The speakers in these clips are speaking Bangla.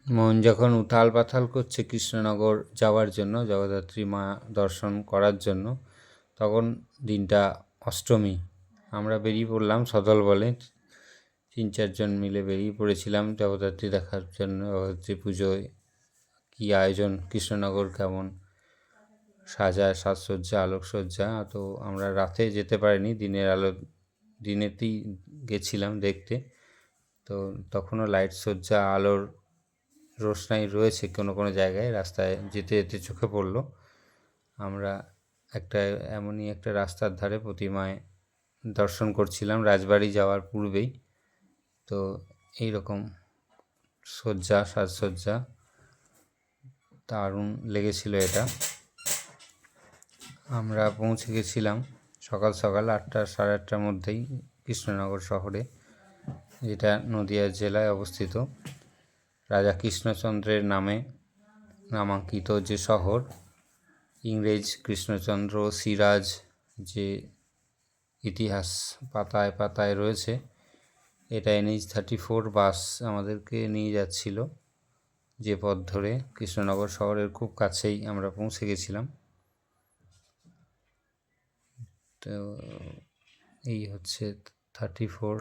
মন যখন উথাল পাথাল করছে কৃষ্ণনগর যাওয়ার জন্য, জগদ্ধাত্রী মা দর্শন করার জন্য, তখন দিনটা অষ্টমী। আমরা বেরিয়ে পড়লাম সদল বলে, 3-4 জন মিলে বেরিয়ে পড়েছিলাম জগদ্ধাত্রী দেখার জন্য। জগদ্ধাত্রী পুজোয় কী আয়োজন, কৃষ্ণনগর কেমন সাজায়, সাজসজ্জা, আলোকসজ্জা। তো আমরা রাতে যেতে পারিনি, দিনেতেই গেছিলাম দেখতে। তো তখনও লাইট সজ্জা, আলোর রোশনাই রয়েছে কোনো কোনো জায়গায়। রাস্তায় যেতে যেতে চোখে পড়ল, আমরা এমনই একটা রাস্তার ধারে প্রতিমায় দর্শন করছিলাম রাজবাড়ি যাওয়ার পূর্বেই। তো এইরকম সাজসজ্জা দারুণ লেগেছিল এটা। আমরা পৌঁছে গেছিলাম সকাল সকাল 8টা সাড়ে 8টার মধ্যেই কৃষ্ণনগর শহরে, যেটা নদিয়া জেলায় অবস্থিত। রাজা কৃষ্ণচন্দ্রের নামে নামাঙ্কিত যে শহর, ইংরেজ কৃষ্ণচন্দ্র সিরাজ যে ইতিহাস পাতায় পাতায় রয়েছে, এটা NH-34 বাস আমাদেরকে নিয়ে যাচ্ছিল যে পথ ধরে। কৃষ্ণনগর শহরের খুব কাছেই আমরা পৌঁছে গেছিলাম। তো এই হচ্ছে 34,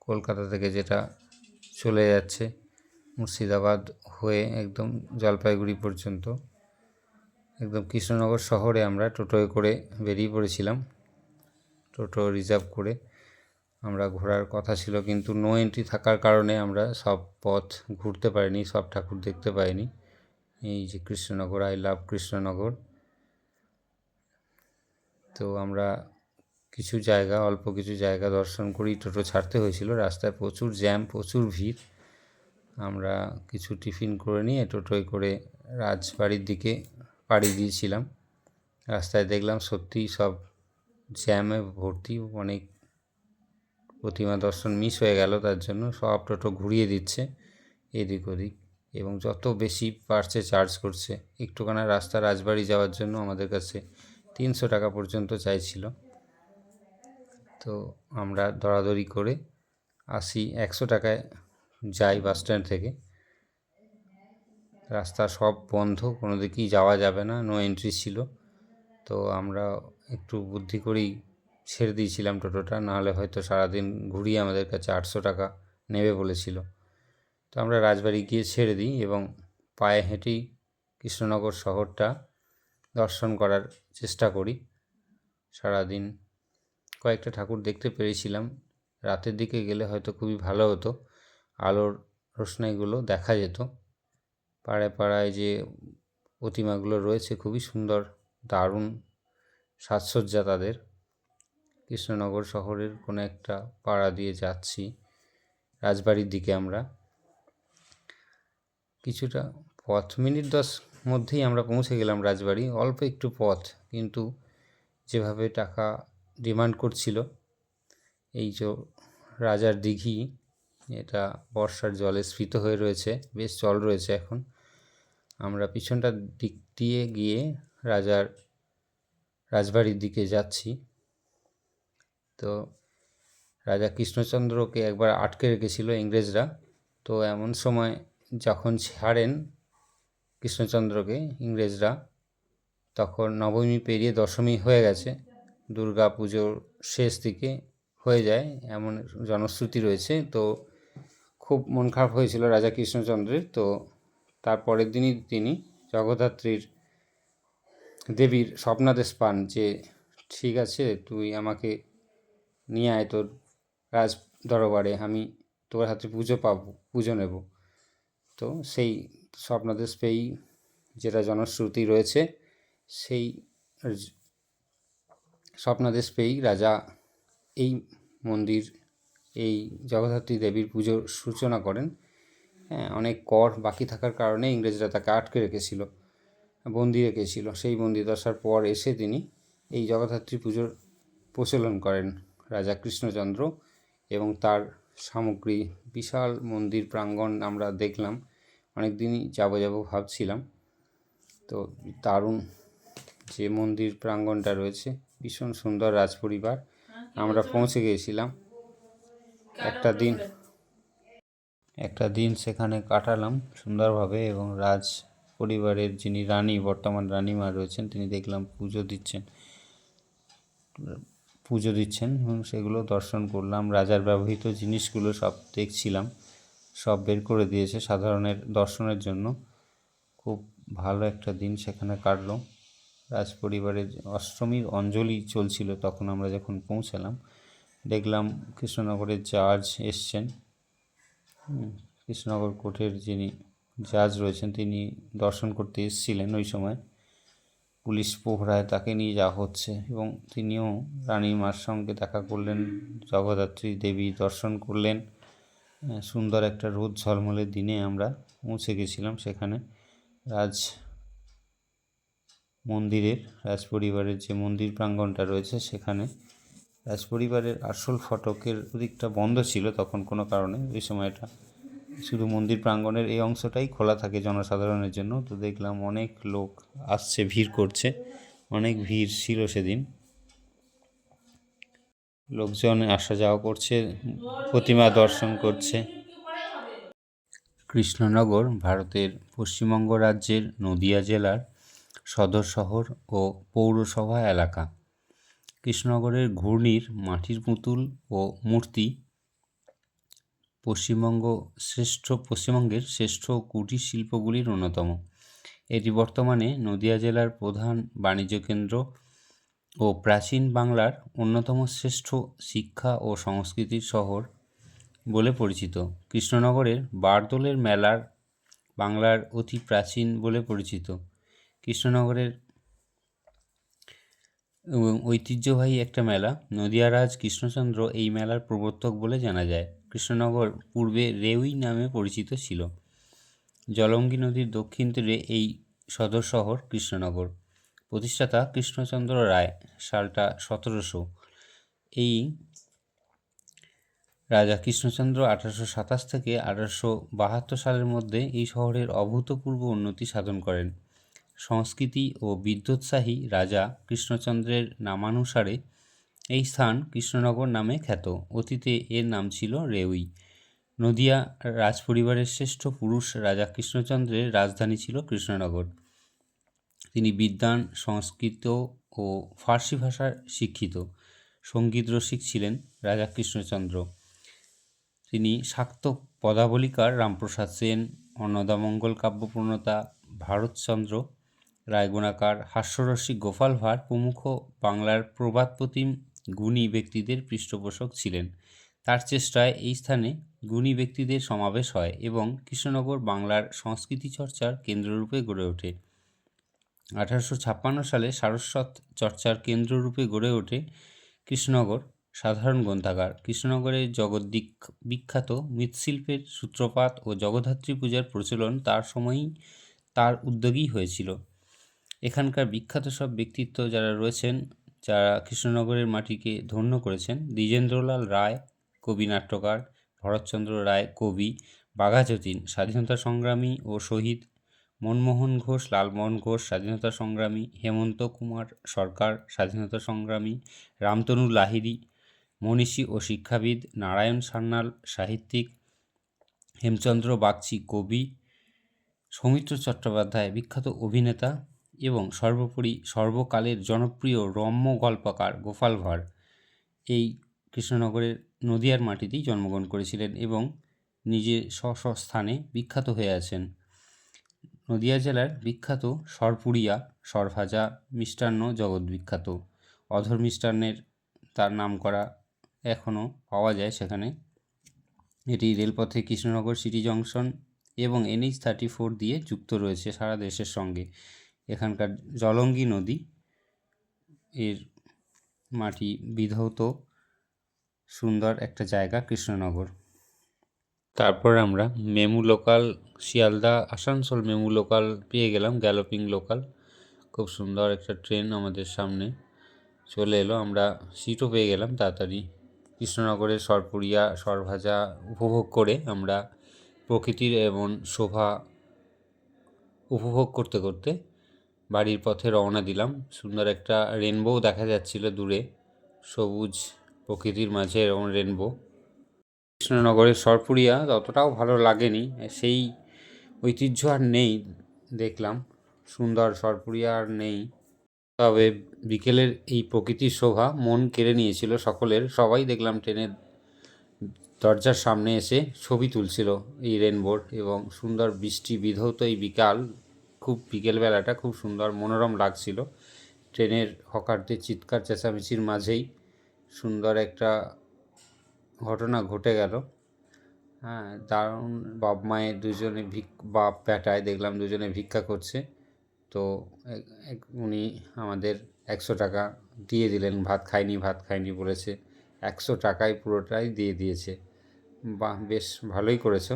কলকাতা থেকে যেটা চলে যাচ্ছে মুর্শিদাবাদ হয়ে একদম জলপাইগুড়ি পর্যন্ত। একদম কৃষ্ণনগর শহরে আমরা টোটোয় করে বেরিয়ে পড়েছিলাম। টোটো রিজার্ভ করে আমরা ঘোরার কথা ছিল, কিন্তু নো এন্ট্রি থাকার কারণে আমরা সব পথ ঘুরতে পারিনি, সব ঠাকুর দেখতে পাইনি। এই যে কৃষ্ণনগর, আই লাভ কৃষ্ণনগর। তো আমরা অল্প কিছু জায়গা দর্শন করেই টোটো ছাড়তে হয়েছিল। রাস্তায় প্রচুর জ্যাম, প্রচুর ভিড়। আমরা কিছু টিফিন করে নিয়ে টোটোয় করে রাজবাড়ির দিকে পাড়ি দিয়েছিলাম। রাস্তায় দেখলাম সত্যিই সব জ্যামে ভর্তি, অনেক প্রতিমা দর্শন মিস হয়ে গেল। তার জন্য সব টোটো ঘুরিয়ে দিচ্ছে এদিক ওদিক, এবং যত বেশি পারছে চার্জ করছে। একটুখানা রাস্তা রাজবাড়ি যাওয়ার জন্য আমাদের কাছে 300 টাকা পর্যন্ত চাইছিল। তো আমরা দরাদরি করে 100 টাকায় যাই বাস স্ট্যান্ড থেকে। রাস্তা সব বন্ধ, কোনো দিকেই যাওয়া যাবে না, নো এন্ট্রি ছিল। তো আমরা একটু বুদ্ধি করেই ছেড়ে দিয়েছিলাম টোটোটা, নাহলে হয়তো সারাদিন ঘুরিয়ে আমাদের কাছে 800 টাকা নেবে বলেছিল। তো আমরা রাজবাড়ি গিয়ে ছেড়ে দিই এবং পায়ে হেঁটেই কৃষ্ণনগর শহরটা দর্শন করার চেষ্টা করি। সারাদিন কয়েকটা ঠাকুর দেখতে পেরেছিলাম। রাতের দিকে গেলে হয়তো খুবই ভালো হতো, আলোর রোশনাইগুলো দেখা যেত। পাড়ায় পাড়ায় যে প্রতিমাগুলো রয়েছে খুবই সুন্দর, দারুণ সাজসজ্জা তাদের। কৃষ্ণনগর শহরের কোনো একটা পাড়া দিয়ে যাচ্ছি রাজবাড়ির দিকে। আমরা কিছুটা পথ, মিনিট 10 মধ্যেই আমরা পৌঁছে গেলাম রাজবাড়ি। অল্প একটু পথ, কিন্তু যেভাবে টাকা ডিমান্ড করছিল। এই যে রাজার দিঘি, এটা বর্ষার জলে স্ফীত হয়ে রয়েছে, বেশ জল রয়েছে এখন। আমরা পিছনটার দিক দিয়ে গিয়ে রাজবাড়ির দিকে যাচ্ছি। তো রাজা কৃষ্ণচন্দ্রকে একবার আটকে রেখেছিল ইংরেজরা। তো এমন সময় যখন ছাড়েন কৃষ্ণচন্দ্রকে ইংরেজরা, তখন নবমী পেরিয়ে দশমী হয়ে গেছে, দুর্গা পুজোর শেষ দিকে হয়ে যায় এমন জনশ্রুতি রয়েছে। তো খুব মন খারাপ হয়েছিল রাজা কৃষ্ণচন্দ্রের। তো তার পরের দিনই তিনি জগদ্ধাত্রীর দেবীর স্বপ্নাদেশ পান যে ঠিক আছে, তুই আমাকে নিয়ে আয় তোর রাজ দরবারে, আমি তোর হাতে পুজো নেব। তো সেই স্বপ্নাদেশ পেয়েই, যেটা জনশ্রুতি রয়েছে, সেই স্বপ্নাদেশ পেয়েই রাজা এই মন্দির, এই জগদ্ধাত্রী দেবীর পুজোর সূচনা করেন। হ্যাঁ, অনেক কর বাকি থাকার কারণে ইংরেজরা তাকে আটকে রেখেছিল, বন্দি রেখেছিল। সেই বন্দি দশার পর এসে তিনি এই জগদ্ধাত্রী পুজোর প্রচলন করেন রাজা কৃষ্ণচন্দ্র, এবং তার সামগ্রী, বিশাল মন্দির প্রাঙ্গণ আমরা দেখলাম। অনেক দিনই যাব ভাবছিলাম। তো দারুণ যে মন্দির প্রাঙ্গণটা রয়েছে, ভীষণ সুন্দর রাজপরিবার। আমরা পৌঁছে গিয়েছিলাম একটা দিন সেখানে কাটালাম সুন্দরভাবে, এবং রাজ পরিবারের যিনি রানী, বর্তমান রানীমা রয়েছেন, তিনি দেখলাম পুজো দিচ্ছেন এবং সেগুলো দর্শন করলাম। রাজার ব্যবহৃত জিনিসগুলো সব দেখছিলাম, সব বের করে দিয়েছে সাধারণের দর্শনের জন্য। খুব ভালো একটা দিন সেখানে কাটলো। রাজ পরিবারের অষ্টমীর অঞ্জলি চলছিল তখন আমরা যখন পৌঁছালাম, দেখলাম কৃষ্ণনগরের জাজ এসছেন। কৃষ্ণনগর কোর্টের যিনি জাজ রয়েছেন তিনি দর্শন করতে এসেছিলেন ওই সময়। পুলিশ প্রহরায় তাকে নিয়ে যাওয়া হচ্ছে, এবং তিনিও রানীর মার সঙ্গে দেখা করলেন, জগদ্ধাত্রী দেবী দর্শন করলেন। সুন্দর একটা রোদ ঝলমলের দিনে আমরা পৌঁছে গেছিলাম সেখানে। রাজপরিবারের যে মন্দির প্রাঙ্গণটা রয়েছে সেখানে রাজপরিবারের আসল ফটকের ওদিকটা বন্ধ ছিল তখন কোনো কারণে। ওই সময়টা শুধু মন্দির প্রাঙ্গণের এই অংশটাই খোলা থাকে জনসাধারণের জন্য। তো দেখলাম অনেক লোক আসছে, ভিড় করছে, অনেক ভিড় ছিল সেদিন। লোকজন আসা যাওয়া করছে, প্রতিমা দর্শন করছে। কৃষ্ণনগর ভারতের পশ্চিমবঙ্গ রাজ্যের নদিয়া জেলার সদর শহর ও পৌরসভা এলাকা। কৃষ্ণনগরের ঘূর্ণির মাটির পুতুল ও মূর্তি পশ্চিমবঙ্গের শ্রেষ্ঠ কুটির শিল্পগুলির অন্যতম। এটি বর্তমানে নদিয়া জেলার প্রধান বাণিজ্য কেন্দ্র ও প্রাচীন বাংলার অন্যতম শ্রেষ্ঠ শিক্ষা ও সংস্কৃতির শহর বলে পরিচিত। কৃষ্ণনগরের বারদোলের মেলার বাংলার অতি প্রাচীন বলে পরিচিত। কৃষ্ণনগরের ঐতিহ্যবাহী একটা মেলা। নদিয়ারাজ কৃষ্ণচন্দ্র এই মেলার প্রবর্তক বলে জানা যায়। কৃষ্ণনগর পূর্বে রেউই নামে পরিচিত ছিল। জলঙ্গি নদীর দক্ষিণ তীরে এই সদর শহর কৃষ্ণনগর। প্রতিষ্ঠাতা কৃষ্ণচন্দ্র রায়, সালটা 1700। এই রাজা কৃষ্ণচন্দ্র 1827 থেকে 1872 সালের মধ্যে এই শহরের অভূতপূর্ব উন্নতি সাধন করেন। সংস্কৃতি ও বিদ্যোৎসাহী রাজা কৃষ্ণচন্দ্রের নামানুসারে এই স্থান কৃষ্ণনগর নামে খ্যাত। অতীতে এর নাম ছিল রেউই। নদিয়া রাজপরিবারের শ্রেষ্ঠ পুরুষ রাজা কৃষ্ণচন্দ্রের রাজধানী ছিল কৃষ্ণনগর। তিনি বিদ্বান, সংস্কৃত ও ফার্সি ভাষার শিক্ষিত। সঙ্গীত রসিক ছিলেন রাজা কৃষ্ণচন্দ্র। তিনি শাক্ত পদাবলিকার রামপ্রসাদ সেন, অন্নদামঙ্গল কাব্যপ্রণেতা ভারতচন্দ্র রায়গুণাকার, হাস্যরসিক গোপাল ভাঁড় প্রমুখ বাংলার প্রবাদপ্রতিম গুণী ব্যক্তিদের পৃষ্ঠপোষক ছিলেন। তার চেষ্টায় এই স্থানে গুণী ব্যক্তিদের সমাবেশ হয় এবং কৃষ্ণনগর বাংলার সংস্কৃতি চর্চার কেন্দ্ররূপে গড়ে ওঠে। 1856 সালে সারস্বত চর্চার কেন্দ্ররূপে গড়ে ওঠে কৃষ্ণনগর সাধারণ গ্রন্থাগার। কৃষ্ণনগরের বিখ্যাত মৃৎশিল্পের সূত্রপাত ও জগদ্ধাত্রী পূজার প্রচলন তার সময়ই তার উদ্যোগেই হয়েছিল। এখানকার বিখ্যাত সব ব্যক্তিত্ব যারা রয়েছেন, যারা কৃষ্ণনগরের মাটিকে ধন্য করেছেন: দ্বিজেন্দ্রলাল রায়, কবি নাট্যকার; ভরতচন্দ্র রায়, কবি; বাঘা যতীন, স্বাধীনতা সংগ্রামী ও শহীদ; মনমোহন ঘোষ, লালমোহন ঘোষ, স্বাধীনতা সংগ্রামী; হেমন্ত কুমার সরকার, স্বাধীনতা সংগ্রামী; রামতনু লাহিড়ী, মনীষী ও শিক্ষাবিদ; নারায়ণ সান্যাল, সাহিত্যিক; হেমচন্দ্র বাগচি, কবি; সৌমিত্র চট্টোপাধ্যায়, বিখ্যাত অভিনেতা; এবং সর্বোপরি সর্বকালের জনপ্রিয় রম্য গল্পকার গোপাল ভাঁড় এই কৃষ্ণনগরের নদিয়ার মাটিতেই জন্মগ্রহণ করেছিলেন এবং নিজে স্ব স্থানে বিখ্যাত হয়ে আছেন। নদিয়া জেলার বিখ্যাত সরপুরিয়া, সরভাজা মিষ্টান্ন জগৎ বিখ্যাত। অধর মিষ্টান্নের তার নাম করা এখনও পাওয়া যায় সেখানে। এটি রেলপথে কৃষ্ণনগর সিটি জংশন এবং NH-34 দিয়ে যুক্ত রয়েছে সারা দেশের সঙ্গে। এখানকার জলঙ্গি নদী এর মাটি বিধৌত সুন্দর একটা জায়গা কৃষ্ণনগর। তারপর আমরা মেমু লোকাল, শিয়ালদা আসানসোল মেমু লোকাল পেয়ে গেলাম, গ্যালোপিং লোকাল। খুব সুন্দর একটা ট্রেন আমাদের সামনে চলে এলো, আমরা সিটও পেয়ে গেলাম তাড়াতাড়ি। কৃষ্ণনগরের সরপুরিয়া, সরভাজা উপভোগ করে আমরা প্রকৃতির এবং শোভা উপভোগ করতে করতে বাড়ির পথে রওনা দিলাম। সুন্দর একটা রেনবোও দেখা যাচ্ছিল দূরে, সবুজ প্রকৃতির মাঝে এরকম রেনবো। কৃষ্ণনগরের সরপুরিয়া ততটাও ভালো লাগেনি, সেই ঐতিহ্য আর নেই। দেখলাম সুন্দর সরপুরিয়া আর নেই, তবে বিকেলের এই প্রকৃতির শোভা মন কেড়ে নিয়েছিল সকলের। সবাই দেখলাম ট্রেনের দরজার সামনে এসে ছবি তুলছিল এই রেনবোর, এবং সুন্দর বৃষ্টি বিধৌত এই বিকেলবেলাটা খুব সুন্দর মনোরম লাগছিল। ট্রেনের হকারদের চিৎকার চেঁচামেচির মাঝেই সুন্দর একটা ঘটনা ঘটে গেল। হ্যাঁ, দারুণ। বাপ মায়ের দুজনে বাপ বেটায় দেখলাম দুজনে ভিক্ষা করছে। তো উনি আমাদের 100 টাকা দিয়ে দিলেন। ভাত খাইনি বলেছে, 100 টাকায় পুরোটাই দিয়ে দিয়েছে। বাহ, বেশ ভালোই করেছো।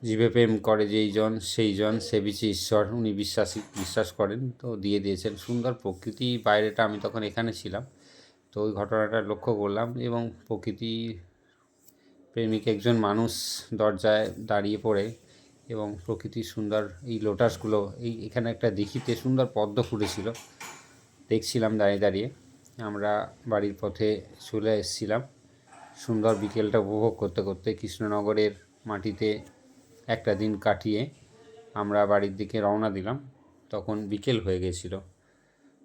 জীবে প্রেম করে যেই জন সেই জন, সে বিচে ঈশ্বর, উনি বিশ্বাস করেন, তো দিয়ে দিয়েছেন। সুন্দর প্রকৃতি বাইরেটা, আমি তখন এখানে ছিলাম, তো ওই ঘটনাটা লক্ষ্য করলাম। এবং প্রকৃতি প্রেমিক একজন মানুষ দরজায় দাঁড়িয়ে পড়ে, এবং প্রকৃতির সুন্দর এই লোটাসগুলো, এখানে একটা দিঘিতে সুন্দর পদ্ম ফুটেছিল, দেখছিলাম দাঁড়িয়ে দাঁড়িয়ে। আমরা বাড়ির পথে চলে এসেছিলাম সুন্দর বিকেলটা উপভোগ করতে করতে। কৃষ্ণনগরের মাটিতে একটা দিন কাটিয়ে আমরা বাড়ির দিকে রওনা দিলাম। তখন বিকেল হয়ে গেছিল।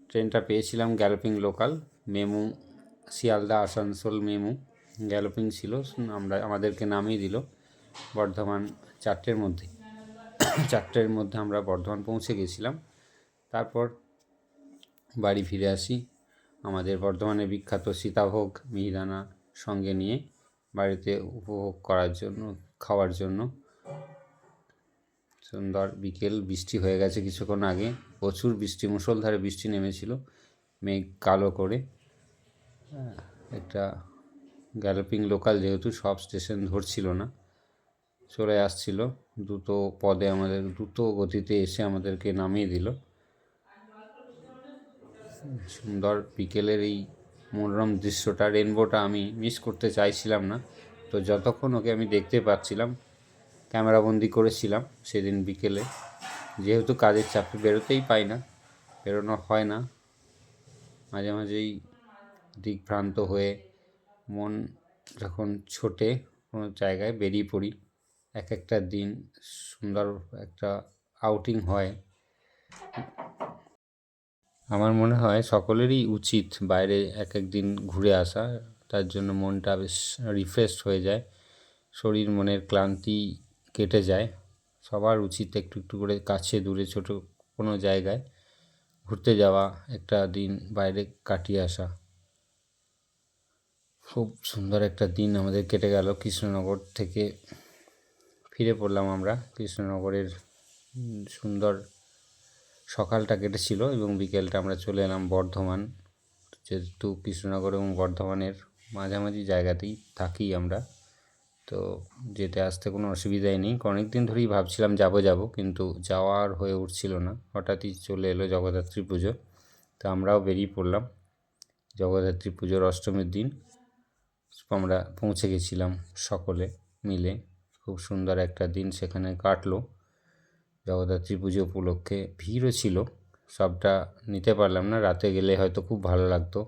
ট্রেনটা পেয়েছিলাম galloping local MEMU, Sealdah Asansol MEMU galloping ছিল। আমাদেরকে নামিয়ে দিল বর্ধমান 4টের মধ্যে। 4টের মধ্যে আমরা বর্ধমান পৌঁছে গেছিলাম। তারপর বাড়ি ফিরে আসি আমাদের বর্ধমানের বিখ্যাত সীতাভোগ মিহিদানা সঙ্গে নিয়ে, বাড়িতে উপভোগ করার জন্য, খাওয়ার জন্য। সুন্দর বিকেল, বৃষ্টি হয়ে গেছে কিছুক্ষণ আগে, প্রচুর বৃষ্টি, মুষলধারে বৃষ্টি নেমেছিল মেঘ কালো করে। একটা গ্যালোপিং লোকাল যেহেতু সব স্টেশন ধরছিল না, চলে আসছিল দ্রুত গতিতে এসে আমাদেরকে নামিয়ে দিল। সুন্দর বিকেলের এই মনোরম দৃশ্যটা, রেনবোটা আমি মিস করতে চাইছিলাম না। তো যতক্ষণ ওকে আমি দেখতে পাচ্ছিলাম ক্যামেরাবন্দি করেছিলাম সেদিন বিকেলে। যেহেতু কাজের চাপে বেরোনো হয় না, মাঝে মাঝেই দিকভ্রান্ত হয়ে মন যখন ছোটে কোনো জায়গায় বেরিয়ে পড়ি। একটা দিন সুন্দর একটা আউটিং হয়। আমার মনে হয় সকলেরই উচিত বাইরে এক দিন ঘুরে আসা, তার জন্য মনটা বেশ রিফ্রেশ হয়ে যায়, শরীর মনের ক্লান্তি কেটে যায়। সবার উচিত একটু একটু করে কাছে দূরে ছোট কোনো জায়গায় ঘুরতে যাওয়া, একটা দিন বাইরে কাটিয়ে আসা। খুব সুন্দর একটা দিন আমাদের কেটে গেল। কৃষ্ণনগর থেকে ফিরে পড়লাম আমরা। কৃষ্ণনগরের সুন্দর সকালটা কেটেছিল এবং বিকেলটা আমরা চলে এলাম বর্ধমান। যেহেতু কৃষ্ণনগর এবং বর্ধমানের মাঝামাঝি জায়গাতেই থাকি আমরা, তো যেতে আসতে কোনো অসুবিধাই নেই। অনেক দিন ধরেই ভাবছিলাম যাব, কিন্তু যাওয়ার হয়ে উঠছিল না। হঠাৎই চলে এলো জগদ্ধাত্রী পুজো, তো আমরাও বেরিয়ে পড়লাম। জগদ্ধাত্রী পুজোর অষ্টমীর দিন আমরা পৌঁছে গেছিলাম সকলে মিলে। খুব সুন্দর একটা দিন সেখানে কাটলো। জগদ্ধাত্রী পুজো উপলক্ষে ভিড়ও ছিল, সবটা নিতে পারলাম না। রাতে গেলে হয়তো খুব ভালো লাগতো।